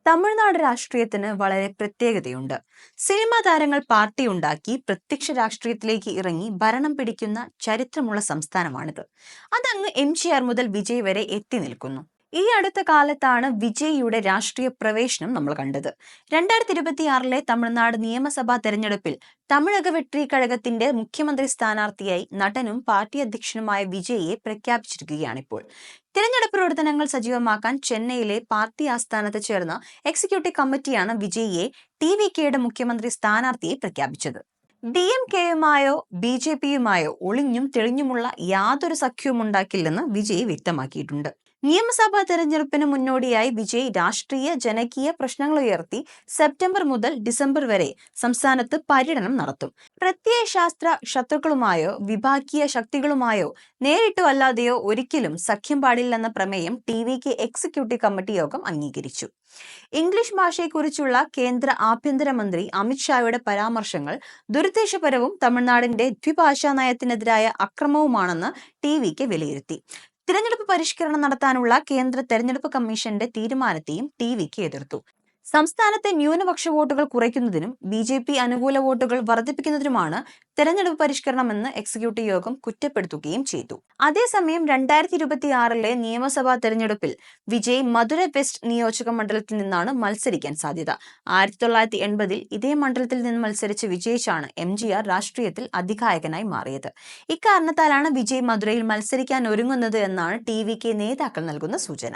തമിഴ്നാട് രാഷ്ട്രീയത്തിന് വളരെ പ്രത്യേകതയുണ്ട്. സിനിമാ താരങ്ങൾ പാർട്ടിയുണ്ടാക്കി പ്രത്യക്ഷ രാഷ്ട്രീയത്തിലേക്ക് ഇറങ്ങി ഭരണം പിടിക്കുന്ന ചരിത്രമുള്ള സംസ്ഥാനമാണിത്. അതങ്ങ് എംജിആർ മുതൽ വിജയ് വരെ എത്തി നിൽക്കുന്നു. ഈ അടുത്ത കാലത്താണ് വിജയിയുടെ രാഷ്ട്രീയ പ്രവേശനം നമ്മൾ കണ്ടത്. 2026 തമിഴ്നാട് നിയമസഭാ തെരഞ്ഞെടുപ്പിൽ തമിഴക വെട്രി കഴകത്തിന്റെ മുഖ്യമന്ത്രി സ്ഥാനാർത്ഥിയായി നടനും പാർട്ടി അധ്യക്ഷനുമായ വിജയിയെ പ്രഖ്യാപിച്ചിരിക്കുകയാണിപ്പോൾ. തിരഞ്ഞെടുപ്പ് പ്രവർത്തനങ്ങൾ സജീവമാക്കാൻ ചെന്നൈയിലെ പാർട്ടി ആസ്ഥാനത്ത് ചേർന്ന എക്സിക്യൂട്ടീവ് കമ്മിറ്റിയാണ് വിജയിയെ ടിവികെയുടെ മുഖ്യമന്ത്രി സ്ഥാനാർത്ഥിയെ പ്രഖ്യാപിച്ചത്. DMKയുമായോ BJPയുമായോ ഒളിഞ്ഞും തെളിഞ്ഞുമുള്ള യാതൊരു സഖ്യവും ഉണ്ടാക്കില്ലെന്ന് വിജയ് വ്യക്തമാക്കിയിട്ടുണ്ട്. നിയമസഭാ തെരഞ്ഞെടുപ്പിന് മുന്നോടിയായി വിജയ് രാഷ്ട്രീയ ജനകീയ പ്രശ്നങ്ങൾ ഉയർത്തി സെപ്റ്റംബർ മുതൽ ഡിസംബർ വരെ സംസ്ഥാനത്ത് പര്യടനം നടത്തും. പ്രത്യയശാസ്ത്ര ശത്രുക്കളുമായോ വിഭാഗീയ ശക്തികളുമായോ നേരിട്ടോ അല്ലാതെയോ ഒരിക്കലും സഖ്യം പാടില്ലെന്ന പ്രമേയം TVK എക്സിക്യൂട്ടീവ് കമ്മിറ്റി യോഗം അംഗീകരിച്ചു. ഇംഗ്ലീഷ് ഭാഷയെക്കുറിച്ചുള്ള കേന്ദ്ര ആഭ്യന്തരമന്ത്രി അമിത്ഷായുടെ പരാമർശങ്ങൾ ദുരുദ്ദേശപരവും തമിഴ്നാടിന്റെ ദ്വിഭാഷാ നയത്തിനെതിരായ അക്രമവുമാണെന്ന് TVK വിലയിരുത്തി. തിരഞ്ഞെടുപ്പ് പരിഷ്കരണം നടത്താനുള്ള കേന്ദ്ര തെരഞ്ഞെടുപ്പ് കമ്മീഷന്റെ തീരുമാനത്തെയും TVK എതിർത്തു. സംസ്ഥാനത്തെ ന്യൂനപക്ഷ വോട്ടുകൾ കുറയ്ക്കുന്നതിനും BJP അനുകൂല വോട്ടുകൾ വർദ്ധിപ്പിക്കുന്നതിനുമാണ് തെരഞ്ഞെടുപ്പ് പരിഷ്കരണമെന്ന് എക്സിക്യൂട്ടീവ് യോഗം കുറ്റപ്പെടുത്തുകയും ചെയ്തു. അതേസമയം 2026 നിയമസഭാ തെരഞ്ഞെടുപ്പിൽ വിജയ് മധുര വെസ്റ്റ് നിയോജക മണ്ഡലത്തിൽ നിന്നാണ് മത്സരിക്കാൻ സാധ്യത. 1980 ഇതേ മണ്ഡലത്തിൽ നിന്ന് മത്സരിച്ച് വിജയിച്ചാണ് MGR രാഷ്ട്രീയത്തിൽ അധികായകനായി മാറിയത്. ഇക്കാരണത്താലാണ് വിജയ് മധുരയിൽ മത്സരിക്കാൻ ഒരുങ്ങുന്നത് എന്നാണ് TVK നേതാക്കൾ നൽകുന്ന സൂചന.